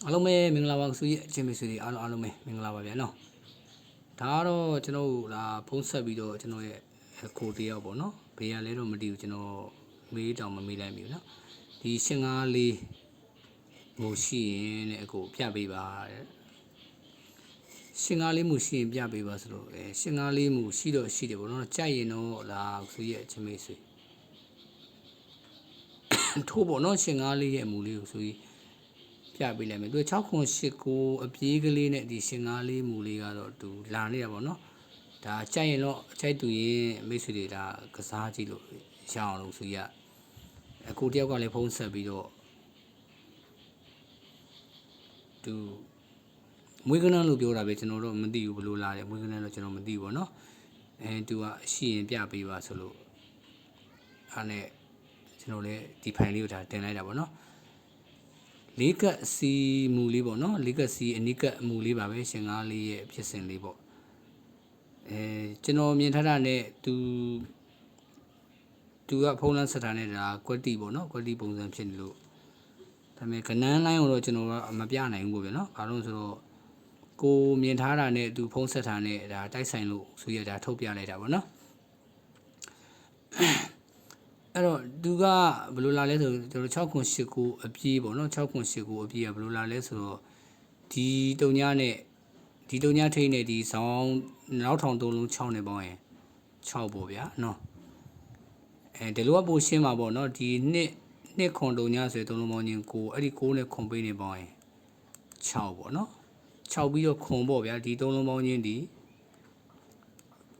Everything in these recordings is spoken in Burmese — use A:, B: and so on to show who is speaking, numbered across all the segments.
A: အားလုံးပဲမင်္ဂလာပါဆိုရအချင်းမိတ်ဆွေတွေအားလုံးပဲမင်္ဂလာပါဗျာနော်ဒါကတော့ကျွန်တော်တို့ဒါဖုန်းဆက်ပြီးတော့ကျွန်တော်ရဲ့ကိုတယောက်ပေါ့နော်ဘေးရလဲတော့မတည်ဘူးကျွန်တော်မေးတောင်မမေးလိုက်ဘူးနော်ဒီ854မို့ရှိရင်တဲ့အကိုပြပေးပါတဲ့854မို့ရှိရင်ပြပေးပါဆိုတော့854မို့ရှိတော့ရှိတယ်ပေါ့နော်ကြိုက်ရင်တော့လာဆိုရအချင်းမိတ်ဆွေထိုးပေါ့နော်854ရဲ့အမူလေးကိုဆိုပြီးပြပေးလိုက်မယ်သူ6.89အပြေးကလေးနဲ့ဒီ854မူလေးကတော့သူလာနေတာပေါ့နော်ဒါကြိုက်ရင်တော့အကြိုက်သူရင်မိတ်ဆွေတွေဒါကစားကြည့်လို့ရအောင်လို့ဆိုရအခုတယောက်ကလည်းဖုန်းဆက်ပြီးတော့သူမွေးကနန်းလို့ပြောတာပဲကျွန်တော်တော့မသိဘူးဘယ်လိုလာတယ်မွေးကနန်းတော့ကျွန်တော်မသိဘူးပေါ့နော်သူကရှိရင်ပြပေးပါဆိုလို့အဲ့နဲ့ကျွန်တော်လည်းဒီဖိုင်လေးကိုဒါတင်လိုက်တာပေါ့နော်လေးကစီမူလေးပေါ့နော်လေးကစီအနိကအမူလေးပါပဲ854ရဲ့ဖြစ်စဉ်လေးပေါ့ကျွန်တော်မြင်ထားတာနဲ့သူကဖုန်းလမ်းဆက်ထားနေတာကွက်တီပေါ့နော်ကွက်တီပုံစံဖြစ်နေလို့ဒါပေမဲ့ကနန်းလိုင်းကိုတော့ကျွန်တော်ကမပြနိုင်ဘူးပေါ့ဗျာနော်ဘာလို့ဆိုတော့ကိုမြင်ထားတာနဲ့သူဖုန်းဆက်ထားနဲ့ဒါတိုက်ဆိုင်လို့ဆိုရတာထုတ်ပြလိုက်တာပေါ့နော်အဲ့တော့သူကဘယ်လိုလာလဲဆိုကျွန်တော်6.89အပြေးပေါ့နော်6.89အပြေးကဘယ်လိုလာလဲဆိုတော့ဒီတုံညာနဲ့ဒီတုံညာထိန်းနဲ့ဒီဆောင်နောက်ထောင်3လုံး6နဲ့ပေါင်းရင်6ပေါ့ဗျာနော်ဒီလိုကပိုရှင်းမှာပေါ့နော်ဒီနှစ်ခွန်တုံညာဆို3လုံးပေါင်းချင်း9အဲ့ဒီ9နဲ့ခွန်ပေးနေပေါင်းရင်6ပေါ့နော်6ပြီးတော့ခွန်ပေါ့ဗျာဒီ3လုံးပေါင်းချင်းဒီ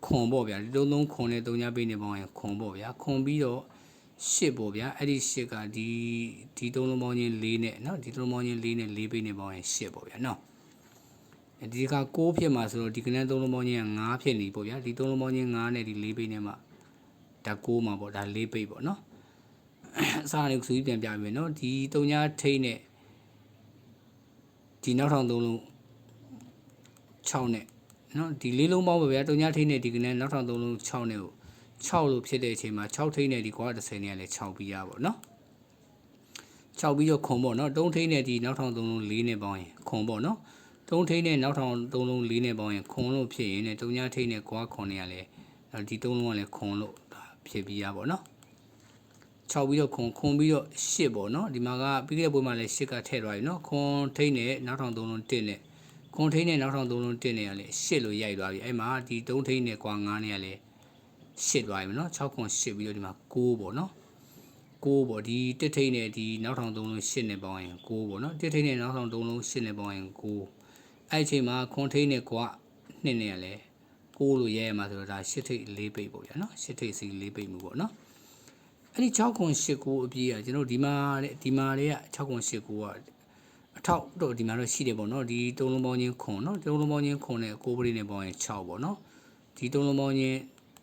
A: ခွန်ပေါ့ဗျာဒီ3လုံးခွန်နဲ့တုံညာပေးနေပေါင်းရင်ခွန်ပေါ့ဗျာခွန်ပြီးတော့8ပေါ့ဗျာအဲ့ဒီ8ကဒီ3လုံးပေါင်းချင်း4နဲ့เนาะဒီ3လုံးပေါင်းချင်း4နဲ့4ပေးနေပေါင်းရင်8ပေါ့ဗျာเนาะဒီက6ဖြစ်မှာဆိုတော့ဒီကနန်း3လုံးပေါင်းချင်းက9ဖြစ်နေပေါ့ဗျာဒီ3လုံးပေါင်းချင်း9နဲ့ဒီ4ပေးနေမှာဒါ6မှာပေါ့ဒါ4ပေးပေါ့เนาะအစားလေးဆိုပြီးပြန်ပြပြီเนาะဒီ3ညာထိတ်နဲ့ဒီနောက်ထောင်3လုံး6နဲ့เนาะဒီ4လုံးပေါင်းပါဗျာ3ညာထိတ်နဲ့ဒီကနန်းနောက်ထောင်3လုံး6နဲ့ကို6လို့ဖြစ်တဲ့အချိန်မှာ6ထိန်းနဲ့ဒီကွာ30နဲ့လည်း6ပြီးရပါတော့6ပြီးတော့ခွန်ပေါ့နော်3ထိန်းနဲ့ဒီနောက်ထောင်3လုံး4နဲ့ပေါင်းရင်ခွန်ပေါ့နော်3ထိန်းနဲ့နောက်ထောင်3လုံး4နဲ့ပေါင်းရင်ခွန်လို့ဖြစ်ရင်3ညထိန်းနဲ့ကွာခွန်နဲ့ကလည်းဒီ3လုံးကလည်းခွန်လို့ဖြစ်ပြီးရပါတော့6ပြီးတော့ခွန်ပြီးတော့8ပေါ့နော်ဒီမှာကပြီးခဲ့တဲ့ပွဲမှာလည်း8ကထည့်သွားပြီနော်ခွန်ထိန်းနဲ့နောက်ထောင်3လုံး1နဲ့ခွန်ထိန်းနဲ့နောက်ထောင်3လုံး1နဲ့ကလည်း8လို့ရိုက်သွားပြီအဲ့မှာဒီ3ထိန်းနဲ့ကွာ9နဲ့ကလည်း8သွားပြီနော်6.8ပြီးတော့ဒီမှာ9ပေါ့နော်9ပေါ့ဒီတစ်ထိန်နဲ့ဒီနောက်ထောင်3လုံး8နဲ့ပေါင်းရင်9ပေါ့နော်တစ်ထိန်နဲ့နောက်ထောင်3လုံး8နဲ့ပေါင်းရင်9အဲ့အချိန်မှာခွန်ထိန်နဲ့ကွာ2နဲ့ကလည်း9လို့ရဲရမှာဆိုတော့ဒါ8ထိပ်4ပိတ်ပေါ့ဗျာနော်8ထိပ်စီ4ပိတ်မှုပေါ့နော်အဲ့ဒီ6.89အပြေးကကျွန်တော်ဒီမှာတွေက6.89ကအထောက်တော့ဒီမှာတော့ရှိတယ်ပေါ့နော်ဒီ3လုံးပေါင်းချင်းခွန်နော်3လုံးပေါင်းချင်းခွန်နဲ့9ပရိနဲ့ပေါင်းရင်6ပေါ့နော်ဒီ3လုံးပေါင်းချင်း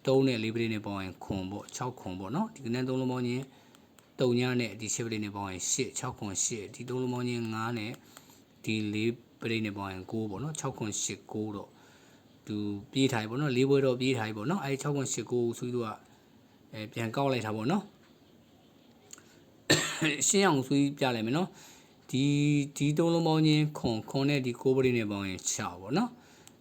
A: 3နဲ့4ပရိနဲ့ပေါင်းရင်ခွန်ပေါ့6ခွန်ပေါ့နော်ဒီကနေ့3လုံးပေါင်းချင်း3ညနဲ့ဒီ10ပရိနဲ့ပေါင်းရင်8 6ခွန်8ဒီ3လုံးပေါင်းချင်း9နဲ့ဒီ4ပရိနဲ့ပေါင်းရင်9ပေါ့နော်6ခွန်8 9တော့သူပြေးထိုင်ပေါ့နော်4ဘွဲတော့ပြေးထိုင်ပေါ့နော်အဲဒီ6ခွန်8 9ဆိုပြီးတော့ပြန်ကောက်လိုက်တာပေါ့နော်ရှင်းအောင်ဆိုပြီးပြလိုက်မယ်နော်ဒီ3လုံးပေါင်းချင်းခွန်နဲ့ဒီ9ပရိနဲ့ပေါင်းရင်6ပေါ့နော်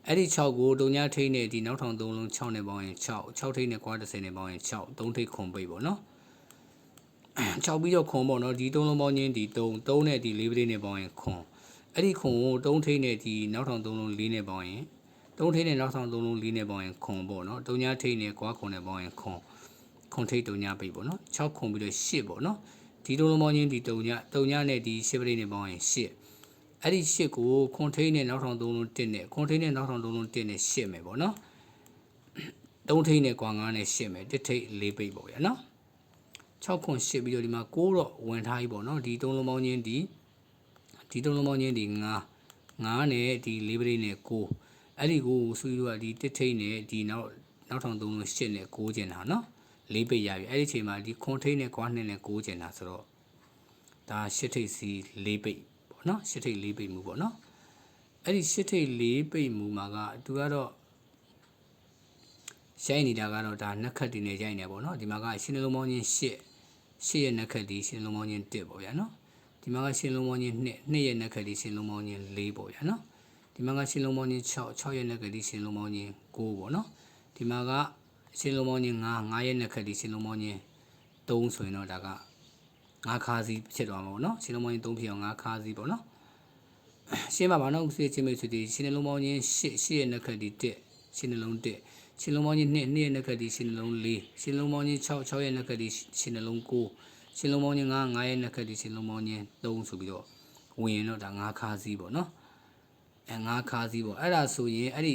A: အဲ့ဒီ6ကိုတုံညာထိန်းနဲ့ဒီနောက်ထောင်3လုံး6နဲ့ပေါင်းရင်6ထိန်းနဲ့ကွာ30နဲ့ပေါင်းရင်6 3ထိန်းခွန်ပိတ်ပေါ့နော်6ပြီးတော့ခွန်ပေါ့နော်ဒီ3လုံးပေါင်းချင်းဒီ3နဲ့ဒီ4ပရိနဲ့ပေါင်းရင်ခွန်အဲ့ဒီခွန်ကို3ထိန်းနဲ့ဒီနောက်ထောင်3လုံး4နဲ့ပေါင်းရင်3ထိန်းနဲ့နောက်ထောင်3လုံး4နဲ့ပေါင်းရင်ခွန်ပေါ့နော်တုံညာထိန်းနဲ့ကွာခွန်နဲ့ပေါင်းရင်ခွန်ထိန်းတုံညာပိတ်ပေါ့နော်6ခွန်ပြီးတော့8ပေါ့နော်ဒီ3လုံးပေါင်းချင်းဒီတုံညာနဲ့ဒီ10ပရိနဲ့ပေါင်းရင်8အဲ့ဒီ8ကိုခွန်ထိန်းနဲ့နောက်ထောင်3လုံး1နဲ့ခွန်ထိန်းနဲ့နောက်ထောင်3လုံး1နဲ့8မယ်ပေါ့နော်3ထိန်းနဲ့ကွာ9နဲ့8မယ်1ထိန်း4ပိတ်ပေါ့ဗျာနော်6ခွန်8ပြီးတော့ဒီမှာ9တော့ဝင်ထားပြီပေါ့နော်ဒီ3လုံးပေါင်းချင်းဒီ3လုံးပေါင်းချင်းဒီ9နဲ့ဒီ4ပရိနဲ့9အဲ့ဒီကိုဆွေးတော့ဒီ1ထိန်းနဲ့ဒီနောက်ထောင်3လုံး8နဲ့9ကျင်တာနော်4ပိတ်ရပြီအဲ့ဒီအချိန်မှာဒီခွန်ထိန်းနဲ့ကွာ2နဲ့9ကျင်တာဆိုတော့ဒါ8ထိပ်စီ4ပိတ်ပေါ့နော်8ထိပ်4ပိတ်မှုပေါ့နော်အဲ့ဒီ8ထိပ်4ပိတ်မှုမှာကသူကတော့ရိုက်နေတာကတော့ဒါနှက်ခတ်တင်နေရိုက်နေပေါ့နော်ဒီမှာကရှင်းလုံးပေါင်းချင်း8ရဲ့နှက်ခတ်ဒီရှင်းလုံးပေါင်းချင်း1ပေါ့ဗျာနော် ဒီမှာကရှင်လုံးပေါင်းချင်း2ရဲ့နက်ကတိရှင်လုံးပေါင်းချင်း4ပေါ့ဗျာနော်ဒီမှာကရှင်လုံးပေါင်းချင်း6ရဲ့နက်ကတိရှင်လုံးပေါင်းချင်း9ပေါ့နော်ဒီမှာကရှင်လုံးပေါင်းချင်း9ရဲ့နက်ကတိရှင်လုံးပေါင်းချင်း3ဆိုရင်တော့ဒါက9ခါစီဖြစ်သွားမှာပေါ့နော်ရှင်လုံးပေါင်းချင်း3ဖြစ်အောင်9ခါစီပေါ့နော်ရှင်းပါပါနော်ဆွေးချင်းမိတ်ဆွေတွေရှင်နှလုံးပေါင်းချင်း8ရဲ့နက်ကတိ1ရှင်နှလုံး1ရှင်လုံးပေါင်းချင်း2ရဲ့နက်ကတိရှင်နှလုံး4ရှင်လုံးပေါင်းချင်း6ရဲ့နက်ကတိရှင်နှလုံး9ရှင်လုံးပေါင်းချင်း9ရဲ့နက်ကတိရှင်လုံးပေါင်းချင်း3ဆိုပြီးတော့ဝင်ရင်တော့ဒါ9ခါစီပေါ့နော်9ခါစီပေါ့အဲ့ဒါဆိုရင်အဲ့ဒီ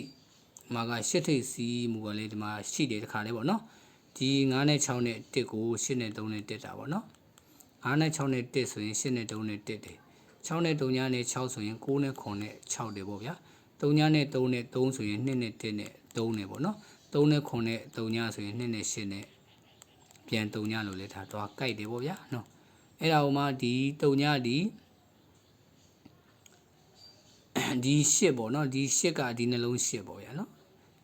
A: မှာက8ထိပ်စီးမူကလေးဒီမှာရှိတယ်တခါလေးပေါ့နော်ဒီ9နဲ့6နဲ့1ကို8နဲ့3နဲ့1တာပေါ့နော်9နဲ့6နဲ့1ဆိုရင်8နဲ့3နဲ့1တယ်6နဲ့3ညနဲ့6ဆိုရင်9နဲ့9နဲ့6တယ်ပေါ့ဗျာ3ညနဲ့3နဲ့3ဆိုရင်2နဲ့1နဲ့3နဲ့ပေါ့နော်3နဲ့9နဲ့3ညဆိုရင်2နဲ့8နဲ့ပြန်3ညလို့လဲထားတော့ကြိုက်တယ်ပေါ့ဗျာနော်အဲ့ဒါဟိုမှာဒီ3ညဒီ8ပေါ့နော်ဒီ8ကဒီနှလုံး8ပေါ့ဗျာနော်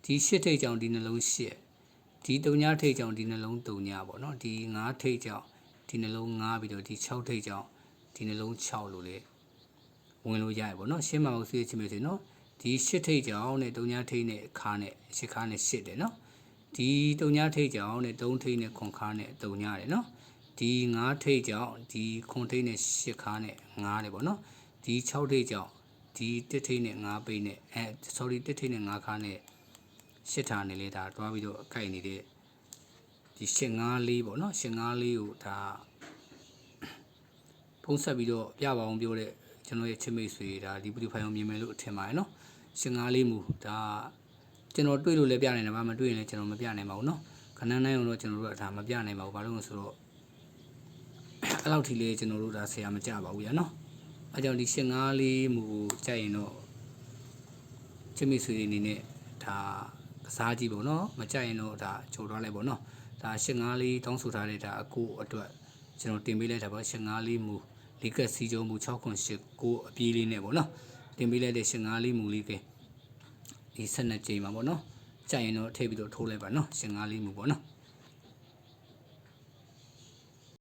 A: ဒီ8ထိပ်ကြောင့်ဒီနှလုံး8ဒီ3ညထိပ်ကြောင့်ဒီနှလုံး3ညပေါ့နော်ဒီ9ထိပ်ကြောင့်ဒီနှလုံး9ပြီးတော့ဒီ6ထိပ်ကြောင့်ဒီနှလုံး6လို့လေဝင်လို့ရရပေါ့နော်ရှင်းမအောင်ဆွေးချင်မယ်ဆိုနော်ဒီ8ထိပ်ကြောင့်နဲ့3ညထိပ်နဲ့ခါနဲ့8ခါနဲ့8တယ်နော်ဒီ3ညထိပ်ကြောင့်နဲ့3ထိပ်နဲ့9ခါနဲ့3ညတယ်နော်ဒီ9ထိပ်ကြောင့်ဒီ9ထိပ်နဲ့8ခါနဲ့9တယ်ပေါ့နော်ဒီ6ထိပ်ကြောင့်ဒီ1ထိပ်နဲ့9ပိတ်နဲ့sorry 1ထိပ်နဲ့9ခါနဲ့8ထားနေလေဒါတွားပြီးတော့အကိုက်နေတဲ့ဒီ854ပေါ့နော်854ကိုဒါဖုံးဆက်ပြီးတော့ပြပါအောင်ပြောတဲ့ကျွန်တော်ရဲ့ချစ်မိတ်ဆွေဒါဒီဗီဒီယိုဖိုင်ကိုမြင်မယ်လို့ထင်ပါတယ်နော်854မူဒါကျွန်တော်တွေ့လို့လည်းပြနိုင်တယ်ဗျာမတွေ့ရင်လည်းကျွန်တော်မပြနိုင်ပါဘူးနော်ခဏနိုင်အောင်တော့ကျွန်တော်တို့ဒါမပြနိုင်ပါဘူးဘာလို့လဲဆိုတော့အဲ့လောက်ထိလေးကျွန်တော်တို့ဒါဆရာမကြပါဘူးညာနော်အဲကြောင့်ဒီ854မူကိုကြိုက်ရင်တော့ချစ်မိတ်ဆွေတွေအနေနဲ့ဒါကစားကြည့်ပေါ့နော်မကြိုက်ရင်တော့ဒါဂျိုသွားလိုက်ပေါ့နော်ဒါ854တောင်းဆိုထားတဲ့ဒါအကိုအတွက်ကျွန်တော်တင်ပေးလိုက်တာပေါ့854မူလီကက်စီဂျုံမူ6.89အပြေးလေးနဲ့ပေါ့နော်တင်ပေးလိုက်တဲ့854မူလေးကဒီ12ကြိမ်ပါပေါ့နော်ကြိုက်ရင်တော့ထည့်ပြီးတော့ထိုးလိုက်ပါနော်854မူပေါ့နော်